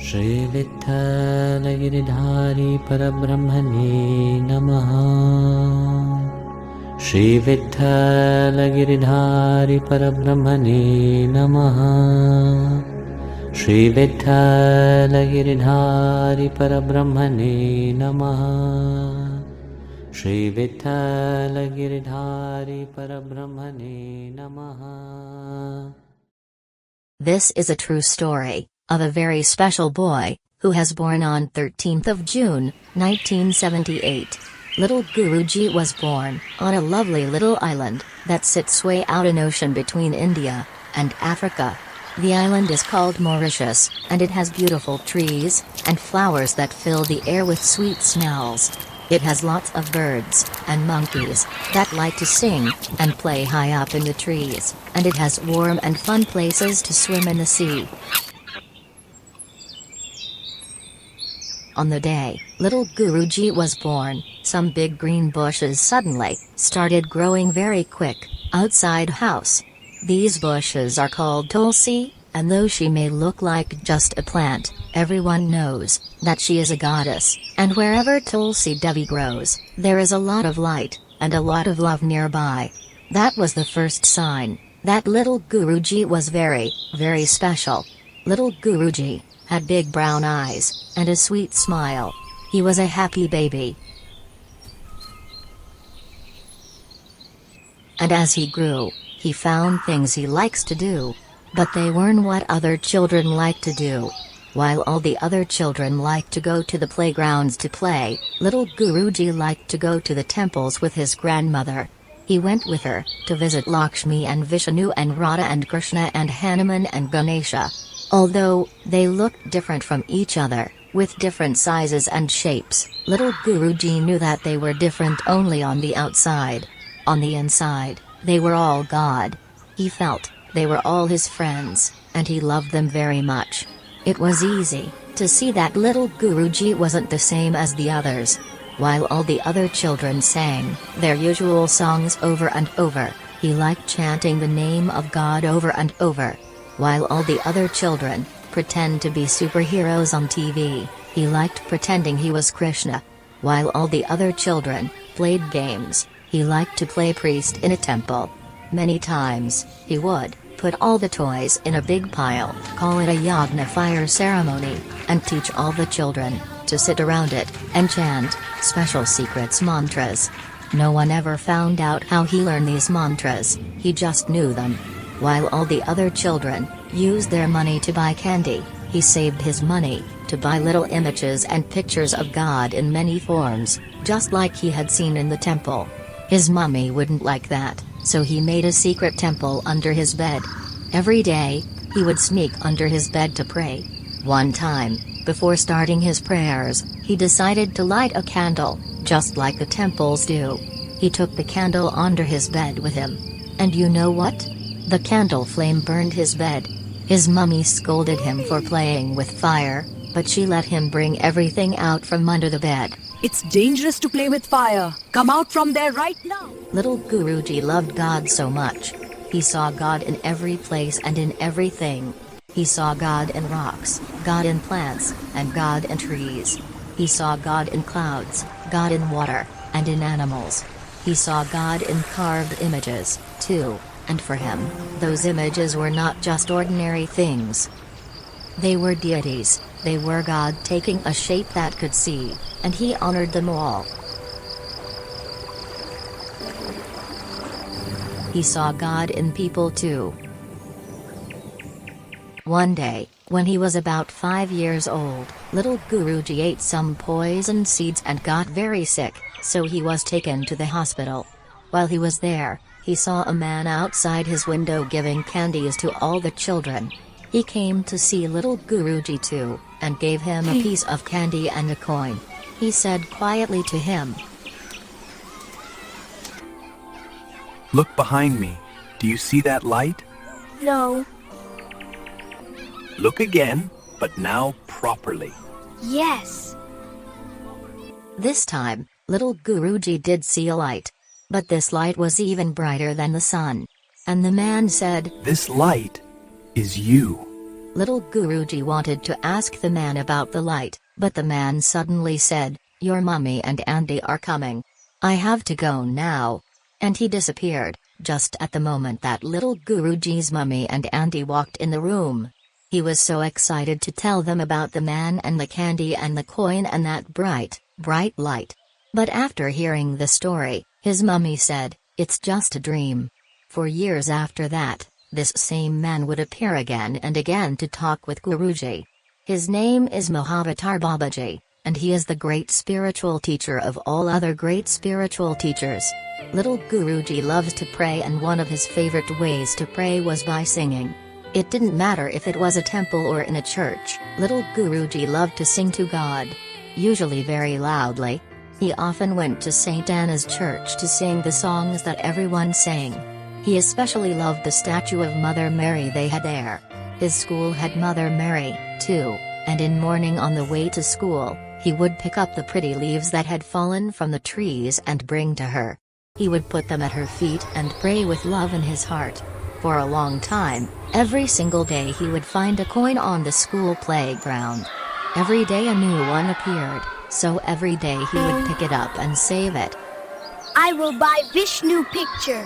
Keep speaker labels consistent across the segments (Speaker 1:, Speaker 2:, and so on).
Speaker 1: Shri Vithala Giridhari Parabrahmane Namaha. Shri Vithala Giridhari Parabrahmane Namaha. Shri Vithala Giridhari Parabrahmane Namaha. Shri Vithala Giridhari Parabrahmane Namaha.
Speaker 2: This is a true story of a very special boy who has born on 13th of June, 1978. Little Guruji was born on a lovely little island that sits way out in ocean between India and Africa. The island is called Mauritius, and it has beautiful trees and flowers that fill the air with sweet smells. It has lots of birds and monkeys that like to sing and play high up in the trees, and it has warm and fun places to swim in the sea. On the day little Guruji was born, some big green bushes suddenly started growing very quick outside house. These bushes are called tulsi, and though she may look like just a plant, everyone knows that she is a goddess, and wherever Tulsi Devi grows, there is a lot of light and a lot of love nearby. That was the first sign that little Guruji was very, very special. Little Guruji had big brown eyes and a sweet smile. He was a happy baby. And as he grew, he found things he likes to do. But they weren't what other children like to do. While all the other children liked to go to the playgrounds to play, little Guruji liked to go to the temples with his grandmother. He went with her to visit Lakshmi and Vishnu and Radha and Krishna and Hanuman and Ganesha. Although they looked different from each other, with different sizes and shapes, little Guruji knew that they were different only on the outside. On the inside, they were all God. He felt they were all his friends, and he loved them very much. It was easy to see that little Guruji wasn't the same as the others. While all the other children sang their usual songs over and over, he liked chanting the name of God over and over. While all the other children pretend to be superheroes on TV, he liked pretending he was Krishna. While all the other children played games, he liked to play priest in a temple. Many times, he would put all the toys in a big pile, call it a yagna fire ceremony, and teach all the children to sit around it and chant special secrets mantras. No one ever found out how he learned these mantras, he just knew them. While all the other children used their money to buy candy, he saved his money to buy little images and pictures of God in many forms, just like he had seen in the temple. His mummy wouldn't like that, so he made a secret temple under his bed. Every day, he would sneak under his bed to pray. One time, before starting his prayers, he decided to light a candle, just like the temples do. He took the candle under his bed with him. And you know what? The candle flame burned his bed. His mummy scolded him for playing with fire, but she let him bring everything out from under the bed.
Speaker 3: It's dangerous to play with fire. Come out from there right now.
Speaker 2: Little Guruji loved God so much. He saw God in every place and in everything. He saw God in rocks, God in plants, and God in trees. He saw God in clouds, God in water, and in animals. He saw God in carved images, too, and for him, those images were not just ordinary things. They were deities, they were God taking a shape that could see, and he honored them all. He saw God in people too. One day, when he was about 5 years old, little Guruji ate some poison seeds and got very sick, so he was taken to the hospital. While he was there, he saw a man outside his window giving candies to all the children. He came to see little Guruji too, and gave him a piece of candy and a coin. He said quietly to him,
Speaker 4: "Look behind me. Do you see that light?
Speaker 5: No.
Speaker 4: Look again, but now properly."
Speaker 5: Yes.
Speaker 2: This time, little Guruji did see a light. But this light was even brighter than the sun. And the man said,
Speaker 4: "This light is you."
Speaker 2: Little Guruji wanted to ask the man about the light, but the man suddenly said, "Your mummy and Andy are coming. I have to go now." And he disappeared, just at the moment that little Guruji's mummy and Andy walked in the room. He was so excited to tell them about the man and the candy and the coin and that bright, bright light. But after hearing the story, his mummy said, "It's just a dream." For years after that, this same man would appear again and again to talk with Guruji. His name is Mahavatar Babaji, and he is the great spiritual teacher of all other great spiritual teachers. Little Guruji loves to pray, and one of his favorite ways to pray was by singing. It didn't matter if it was a temple or in a church, little Guruji loved to sing to God. Usually very loudly. He often went to St. Anna's church to sing the songs that everyone sang. He especially loved the statue of Mother Mary they had there. His school had Mother Mary, too, and in morning on the way to school, he would pick up the pretty leaves that had fallen from the trees and bring to her. He would put them at her feet and pray with love in his heart. For a long time, every single day he would find a coin on the school playground. Every day a new one appeared, so every day he would pick it up and save it.
Speaker 5: I will buy Vishnu picture.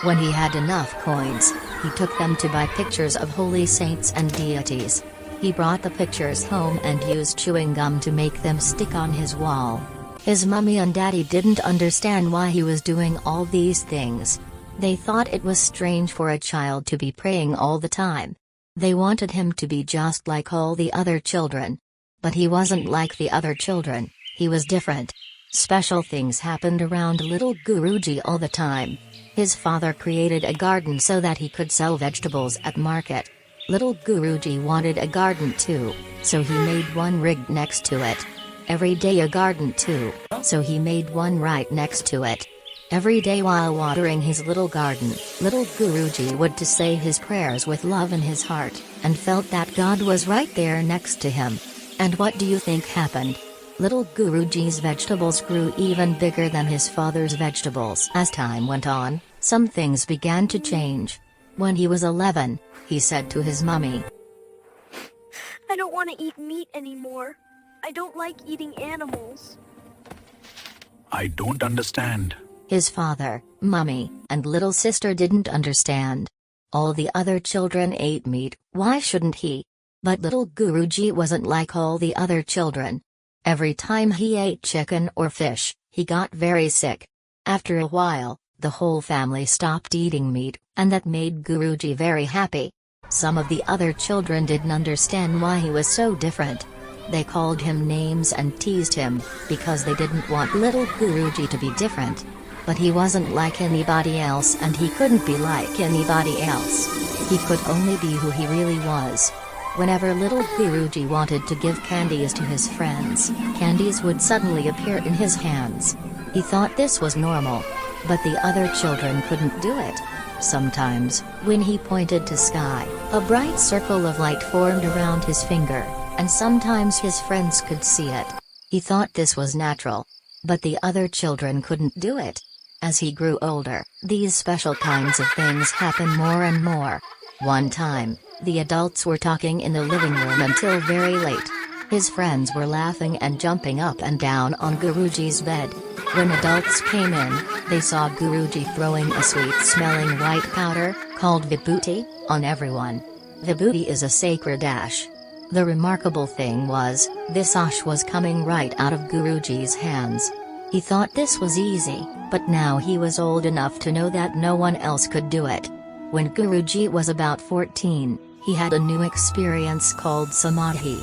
Speaker 2: When he had enough coins, he took them to buy pictures of holy saints and deities. He brought the pictures home and used chewing gum to make them stick on his wall. His mummy and daddy didn't understand why he was doing all these things. They thought it was strange for a child to be praying all the time. They wanted him to be just like all the other children. But he wasn't like the other children, he was different. Special things happened around little Guruji all the time. His father created a garden so that he could sell vegetables at market. Little Guruji wanted a garden too, so he made one rigged next to it. Every day a garden too, so he made one right next to it. Every day while watering his little garden, little Guruji would to say his prayers with love in his heart, and felt that God was right there next to him. And what do you think happened? Little Guruji's vegetables grew even bigger than his father's vegetables. As time went on, some things began to change. When he was 11, he said to his mummy,
Speaker 5: I don't want to eat meat anymore. I don't like eating animals.
Speaker 4: I don't understand.
Speaker 2: His father, mummy, and little sister didn't understand. All the other children ate meat, why shouldn't he? But little Guruji wasn't like all the other children. Every time he ate chicken or fish, he got very sick. After a while, the whole family stopped eating meat, and that made Guruji very happy. Some of the other children didn't understand why he was so different. They called him names and teased him, because they didn't want little Guruji to be different. But he wasn't like anybody else, and he couldn't be like anybody else. He could only be who he really was. Whenever little Guruji wanted to give candies to his friends, candies would suddenly appear in his hands. He thought this was normal. But the other children couldn't do it. Sometimes, when he pointed to sky, a bright circle of light formed around his finger, and sometimes his friends could see it. He thought this was natural. But the other children couldn't do it. As he grew older, these special kinds of things happened more and more. One time, the adults were talking in the living room until very late. His friends were laughing and jumping up and down on Guruji's bed. When adults came in, they saw Guruji throwing a sweet-smelling white powder, called vibhuti, on everyone. Vibhuti is a sacred ash. The remarkable thing was, this ash was coming right out of Guruji's hands. He thought this was easy, but now he was old enough to know that no one else could do it. When Guruji was about 14, he had a new experience called Samadhi.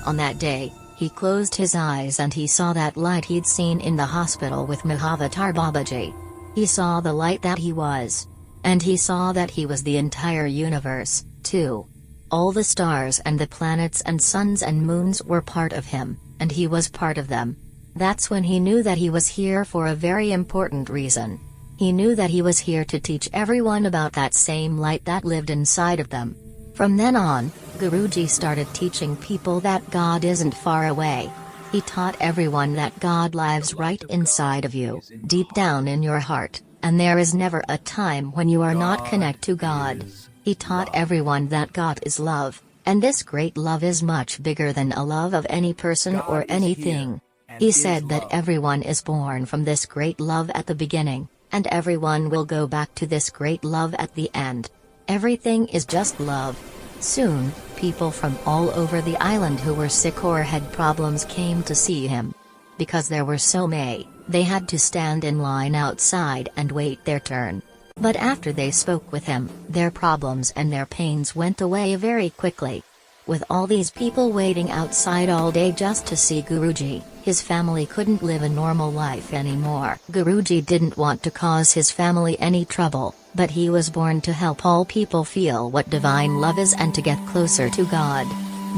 Speaker 2: On that day, he closed his eyes and he saw that light he'd seen in the hospital with Mahavatar Babaji. He saw the light that he was. And he saw that he was the entire universe, too. All the stars and the planets and suns and moons were part of him, and he was part of them. That's when he knew that he was here for a very important reason. He knew that he was here to teach everyone about that same light that lived inside of them. From then on, Guruji started teaching people that God isn't far away. He taught everyone that God lives right inside of you, deep down in your heart, and there is never a time when you are not connected to God. He taught everyone that God is love. And this great love is much bigger than a love of any person or anything. He said that everyone is born from this great love at the beginning, and everyone will go back to this great love at the end. Everything is just love. Soon, people from all over the island who were sick or had problems came to see him. Because there were so many, they had to stand in line outside and wait their turn. But after they spoke with him, their problems and their pains went away very quickly. With all these people waiting outside all day just to see Guruji, his family couldn't live a normal life anymore. Guruji didn't want to cause his family any trouble, but he was born to help all people feel what divine love is and to get closer to God.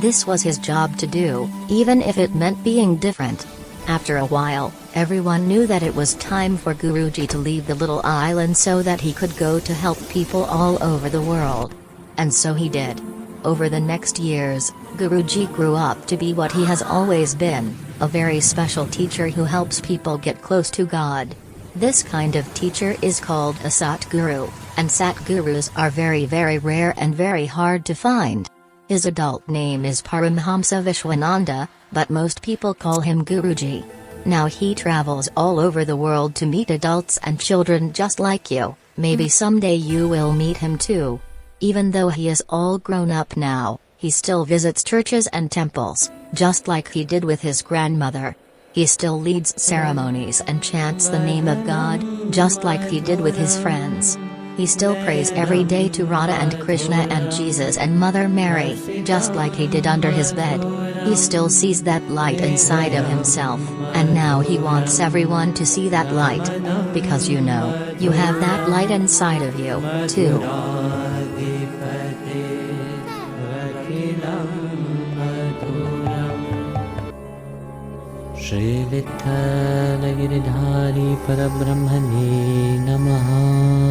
Speaker 2: This was his job to do, even if it meant being different. After a while, everyone knew that it was time for Guruji to leave the little island so that he could go to help people all over the world. And so he did. Over the next years, Guruji grew up to be what he has always been, a very special teacher who helps people get close to God. This kind of teacher is called a Satguru, and Satgurus are very rare and very hard to find. His adult name is Paramahamsa Vishwananda, but most people call him Guruji. Now he travels all over the world to meet adults and children just like you. Maybe someday you will meet him too. Even though he is all grown up now, he still visits churches and temples, just like he did with his grandmother. He still leads ceremonies and chants the name of God, just like he did with his friends. He still prays every day to Radha and Krishna and Jesus and Mother Mary, just like he did under his bed. He still sees that light inside of himself, and now he wants everyone to see that light. Because you know, you have that light inside of you, too.
Speaker 1: Shri Vithala Giridhari Parabrahmane Namaha.